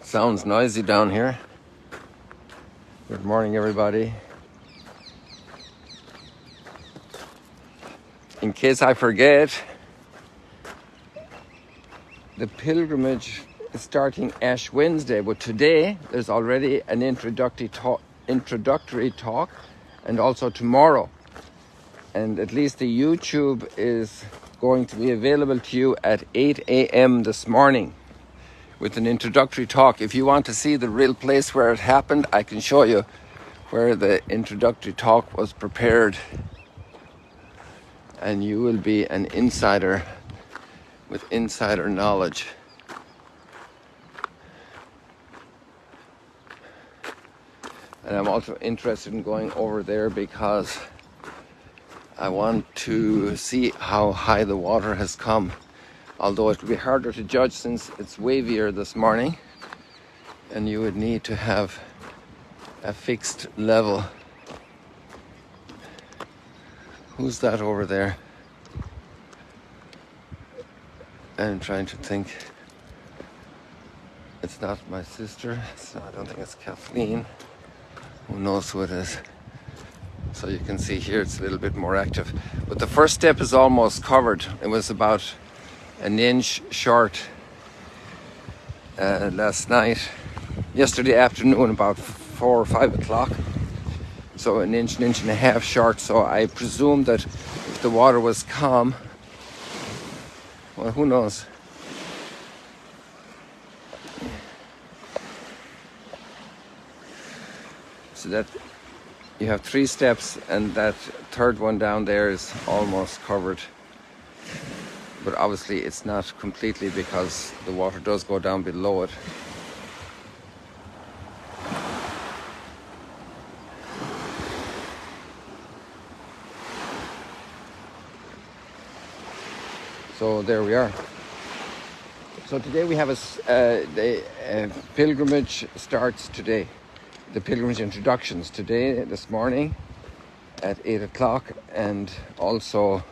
Sounds noisy down here. Good morning, everybody. In case I forget, the pilgrimage is starting Ash Wednesday, but today there's already an introductory talk, and also tomorrow. And at least the YouTube is going to be available to you at 8 a.m. this morning with an introductory talk. If you want to see the real place where it happened, I can show you where the introductory talk was prepared. And you will be an insider with insider knowledge. And I'm also interested in going over there because I want to see how high the water has come. Although it will be harder to judge since it's wavier this morning, and you would need to have a fixed level. Who's that over there? I'm trying to think. It's not my sister, so I don't think it's Kathleen. Who knows who it is? So you can see here it's a little bit more active. But the first step is almost covered. It was about an inch short yesterday afternoon, about 4 or 5 o'clock. So an inch and a half short. So I presume that if the water was calm, well, who knows? So that you have 3 steps, and that third one down there is almost covered. But obviously it's not completely because the water does go down below it. So there we are. So today we have the pilgrimage starts today. The pilgrimage introductions today, this morning at 8 o'clock, and also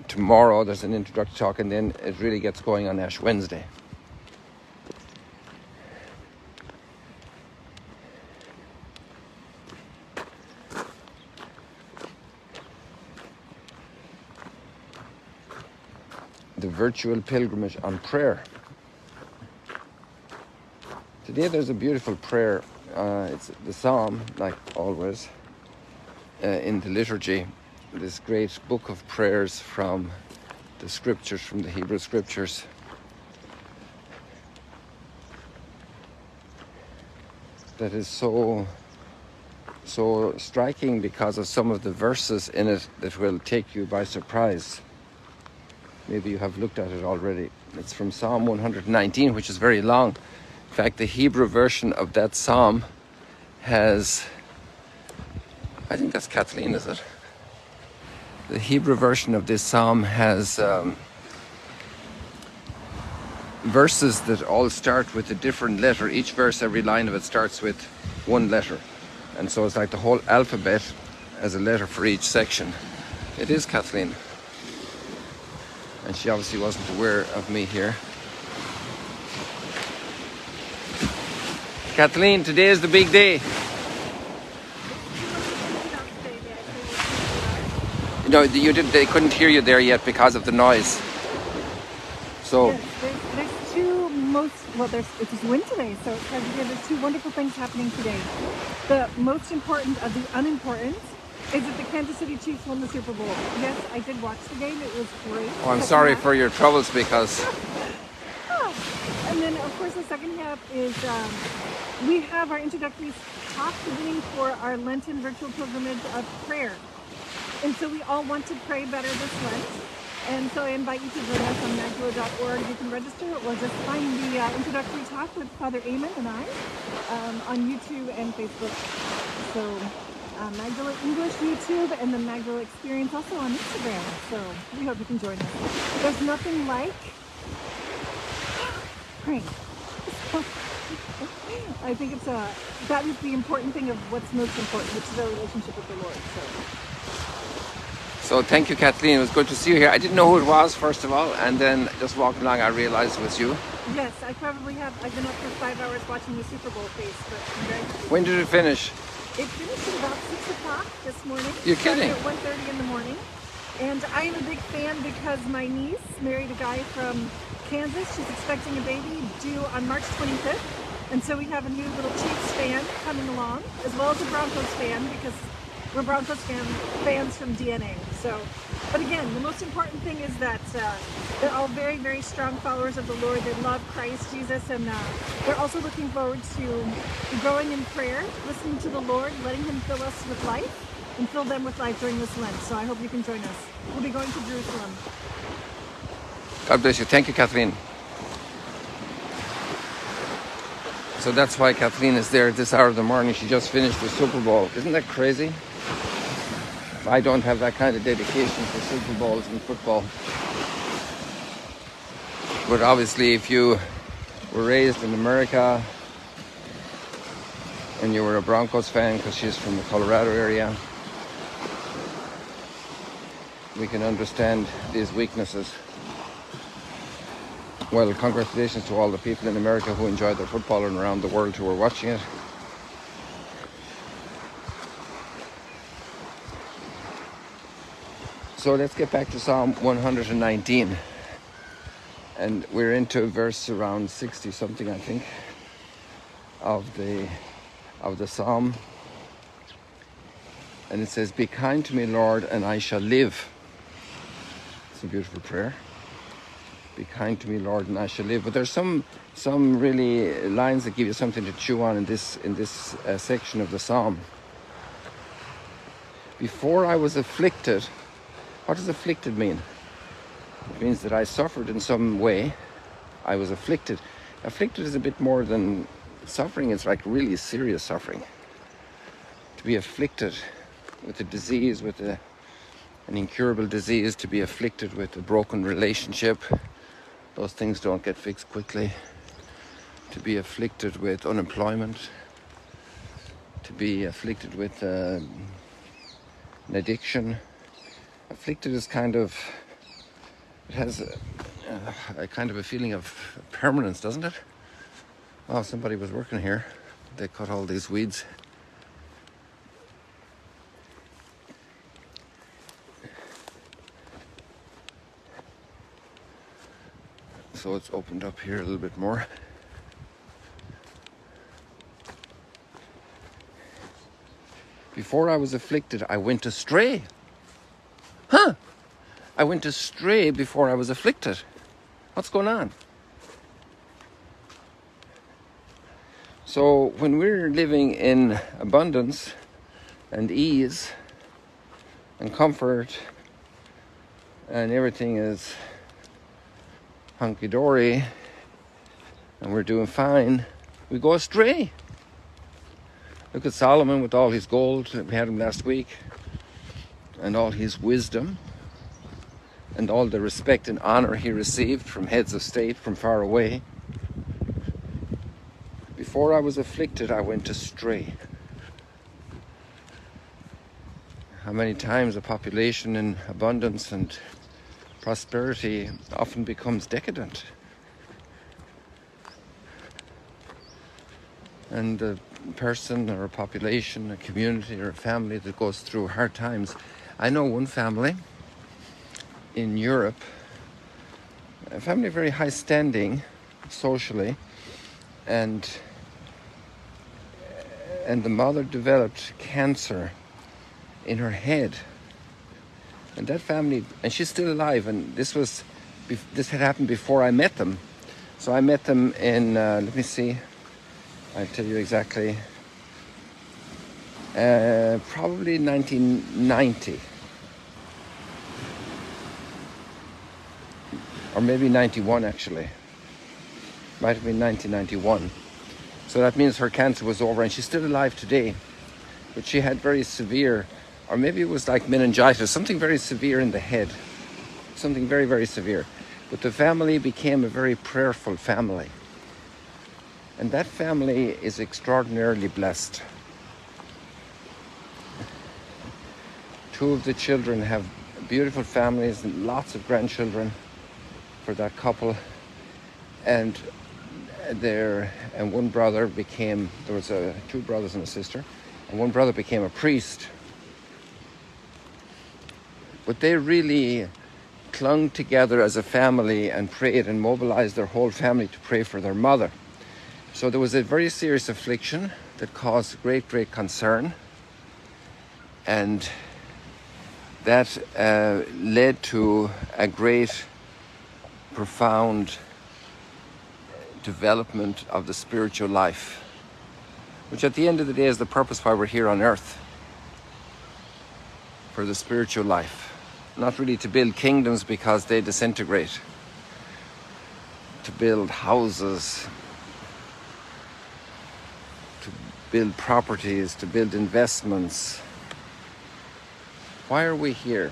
tomorrow there's an introductory talk, and then it really gets going on Ash Wednesday. The virtual pilgrimage on prayer. Today there's a beautiful prayer. It's the Psalm, like always, in the liturgy. This great book of prayers from the scriptures, from the Hebrew scriptures. That is so striking because of some of the verses in it that will take you by surprise. Maybe you have looked at it already. It's from Psalm 119, which is very long. In fact, the Hebrew version of that psalm has, I think that's Kathleen, is it? The Hebrew version of this psalm has verses that all start with a different letter. Each verse, every line of it starts with one letter. And so it's like the whole alphabet as a letter for each section. It is Kathleen. And she obviously wasn't aware of me here. Kathleen, today is the big day. No, they couldn't hear you there yet because of the noise. So yes, there's it was wind today, so it's hard to hear. There's 2 wonderful things happening today. The most important of the unimportant is that the Kansas City Chiefs won the Super Bowl. Yes, I did watch the game. It was great. Oh, I'm sorry for your troubles because... And then, of course, the second half is we have our introductory talk beginning for our Lenten virtual pilgrimage of prayer. And so we all want to pray better this Lent. And so I invite you to join us on Magdala.org. You can register or just find the introductory talk with Father Eamon and I on YouTube and Facebook. So Magdala English YouTube, and the Magdala Experience also on Instagram. So we hope you can join us. There's nothing like praying. I think that is the important thing of what's most important, which is our relationship with the Lord. So thank you, Kathleen. It was good to see you here. I didn't know who it was, first of all, and then just walking along, I realized it was you. Yes, I probably have. I've been up for 5 hours watching the Super Bowl face, but I'm very happy. When did it finish? It finished at about 6 o'clock this morning. You're kidding. At 1:30 in the morning. And I am a big fan because my niece married a guy from Kansas. She's expecting a baby due on March 25th. And so we have a new little Chiefs fan coming along, as well as a Broncos fan, because we're Broncos fans from DNA. So, but again, the most important thing is that they're all very, very strong followers of the Lord. They love Christ Jesus, and they're also looking forward to growing in prayer, listening to the Lord, letting Him fill us with life, and fill them with life during this Lent. So I hope you can join us. We'll be going to Jerusalem. God bless you. Thank you, Kathleen. So that's why Kathleen is there at this hour of the morning. She just finished the Super Bowl. Isn't that crazy? I don't have that kind of dedication for Super Bowls and football. But obviously, if you were raised in America and you were a Broncos fan, because she's from the Colorado area, we can understand these weaknesses. Well, congratulations to all the people in America who enjoyed their football and around the world who were watching it. So let's get back to Psalm 119. And we're into verse around 60 something, I think, of the psalm. And it says, "Be kind to me, Lord, and I shall live." It's a beautiful prayer. Be kind to me, Lord, and I shall live. But there's some really lines that give you something to chew on in this section of the psalm. Before I was afflicted. What does afflicted mean? It means that I suffered in some way. I was afflicted. Afflicted is a bit more than suffering. It's like really serious suffering. To be afflicted with a disease, with an incurable disease, to be afflicted with a broken relationship. Those things don't get fixed quickly. To be afflicted with unemployment. To be afflicted with an addiction. Afflicted is kind of, it has a kind of a feeling of permanence, doesn't it? Oh, somebody was working here. They cut all these weeds. So it's opened up here a little bit more. Before I was afflicted, I went astray. Huh? I went astray before I was afflicted. What's going on? So when we're living in abundance and ease and comfort and everything is hunky-dory and we're doing fine, we go astray. Look at Solomon with all his gold. We had him last week. And all his wisdom and all the respect and honor he received from heads of state from far away. Before I was afflicted, I went astray. How many times a population in abundance and prosperity often becomes decadent. And a person or a population, a community or a family that goes through hard times. I know one family in Europe, a family very high standing socially, and the mother developed cancer in her head. And that family, and she's still alive, and this had happened before I met them. So I met them in, let me see, I'll tell you exactly, probably 1990. Or maybe 91 actually. Might have been 1991. So that means her cancer was over, and she's still alive today. But she had very severe, or maybe it was like meningitis, something very severe in the head. Something very, very severe. But the family became a very prayerful family. And that family is extraordinarily blessed. 2 of the children have beautiful families and lots of grandchildren for that couple. And one brother became, there was two brothers and a sister, and one brother became a priest. But they really clung together as a family and prayed and mobilized their whole family to pray for their mother. So there was a very serious affliction that caused great concern, and that led to a great, profound development of the spiritual life, which at the end of the day is the purpose why we're here on earth, for the spiritual life. Not really to build kingdoms because they disintegrate, to build houses, to build properties, to build investments. Why are we here?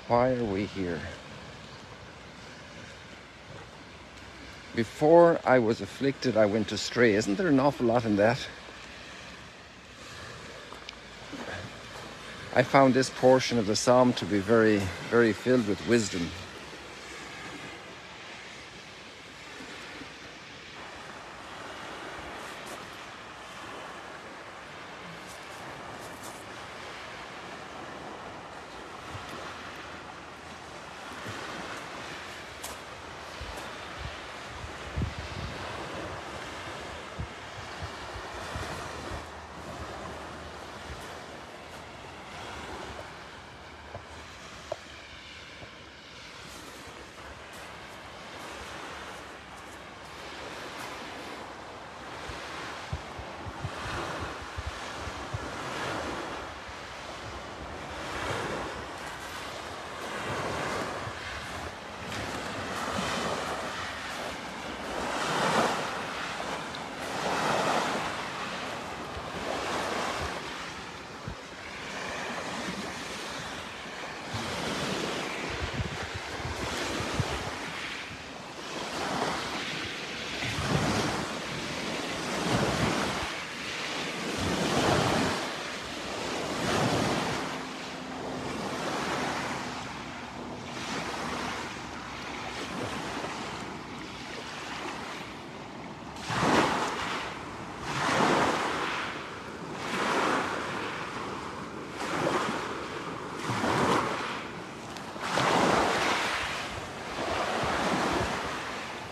Why are we here? Before I was afflicted, I went astray. Isn't there an awful lot in that? I found this portion of the psalm to be very, very filled with wisdom.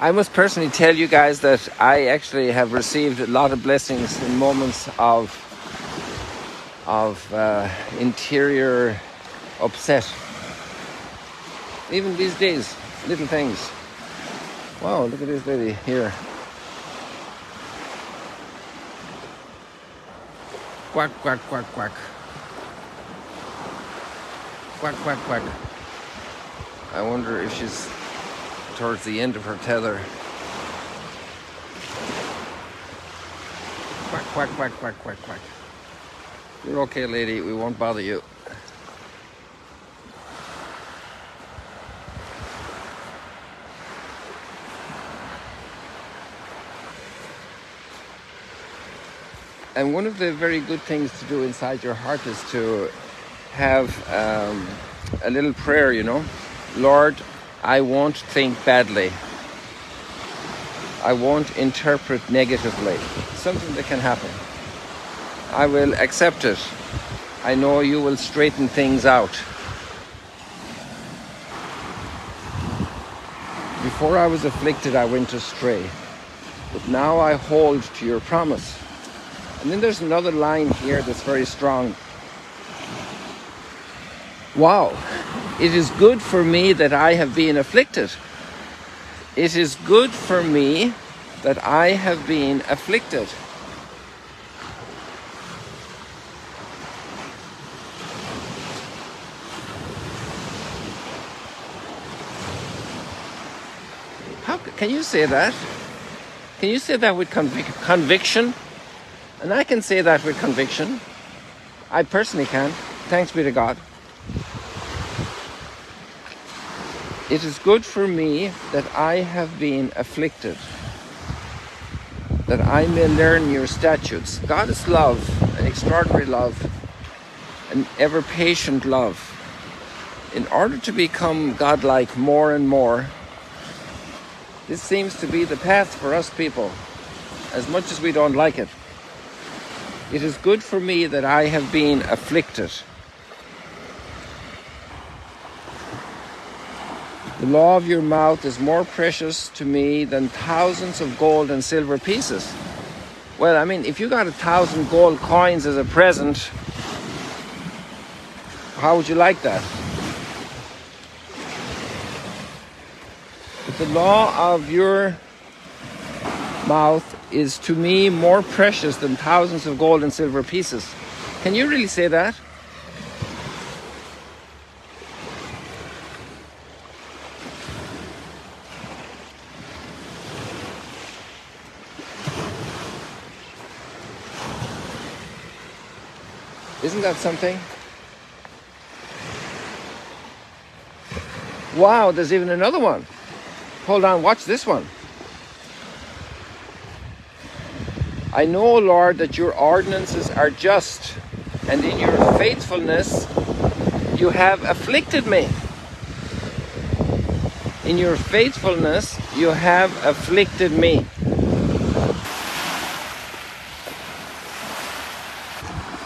I must personally tell you guys that I actually have received a lot of blessings in moments of interior upset. Even these days, little things. Wow, look at this lady here. Quack, quack, quack, quack. Quack, quack, quack. I wonder if she's towards the end of her tether. Quack, quack, quack, quack, quack, quack. You're okay, lady. We won't bother you. And one of the very good things to do inside your heart is to have a little prayer, you know. Lord, I won't think badly. I won't interpret negatively. Something that can happen. I will accept it. I know you will straighten things out. Before I was afflicted, I went astray. But now I hold to your promise. And then there's another line here that's very strong. Wow. It is good for me that I have been afflicted. It is good for me that I have been afflicted. How can you say that? Can you say that with conviction? And I can say that with conviction. I personally can. Thanks be to God. It is good for me that I have been afflicted, that I may learn your statutes. God is love, an extraordinary love. an ever-patient love. In order to become godlike more and more, this seems to be the path for us people, as much as we don't like it. It is good for me that I have been afflicted. The law of your mouth is more precious to me than thousands of gold and silver pieces. Well, I mean, if you got 1,000 gold coins as a present, how would you like that? But the law of your mouth is to me more precious than thousands of gold and silver pieces. Can you really say that? Isn't that something? Wow, there's even another one. Hold on, watch this one. I know, Lord, that your ordinances are just, and in your faithfulness you have afflicted me. In your faithfulness you have afflicted me.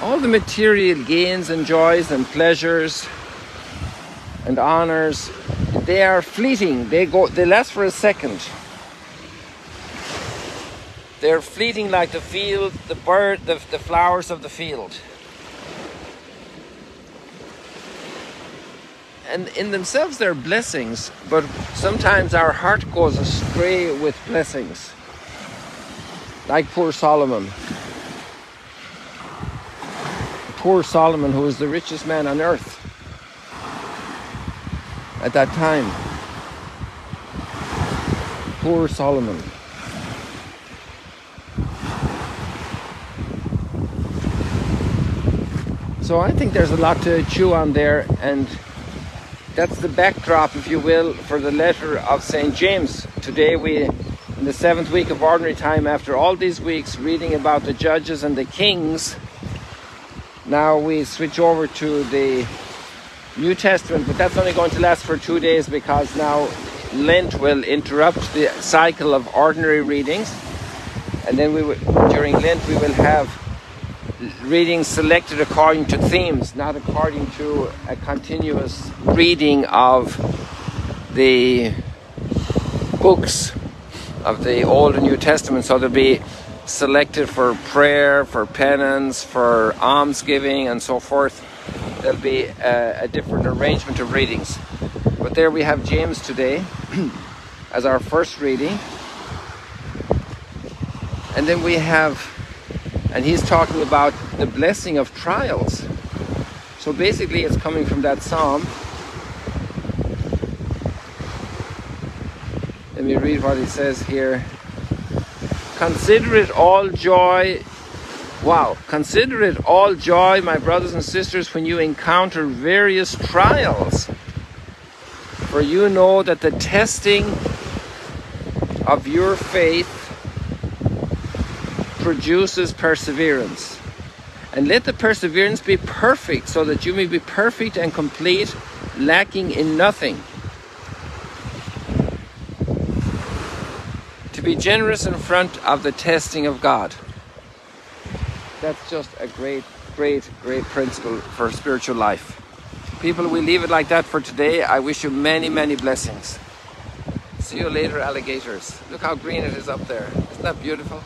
All the material gains and joys and pleasures and honors, they are fleeting. They last for a second. They're fleeting like the field, the bird, the flowers of the field. And in themselves they're blessings, but sometimes our heart goes astray with blessings. Like poor Solomon. Poor Solomon, who was the richest man on earth at that time. Poor Solomon. So I think there's a lot to chew on there, and that's the backdrop, if you will, for the letter of St. James. Today we, in the 7th week of Ordinary Time, after all these weeks reading about the judges and the kings, now we switch over to the New Testament, but that's only going to last for 2 days because now Lent will interrupt the cycle of ordinary readings, and then during Lent we will have readings selected according to themes, not according to a continuous reading of the books of the Old and New Testament. So there'll be selected for prayer, for penance, for almsgiving and so forth. There'll be a different arrangement of readings. But there we have James today as our first reading. And then we have, and he's talking about the blessing of trials. So basically it's coming from that psalm. Let me read what he says here. Consider it all joy. Wow. Consider it all joy, my brothers and sisters, when you encounter various trials. For you know that the testing of your faith produces perseverance. And let the perseverance be perfect, so that you may be perfect and complete, lacking in nothing. To be generous in front of the testing of God. That's just a great, great, great principle for spiritual life. People, we leave it like that for today. I wish you many, many blessings. See you later, alligators. Look how green it is up there. Isn't that beautiful?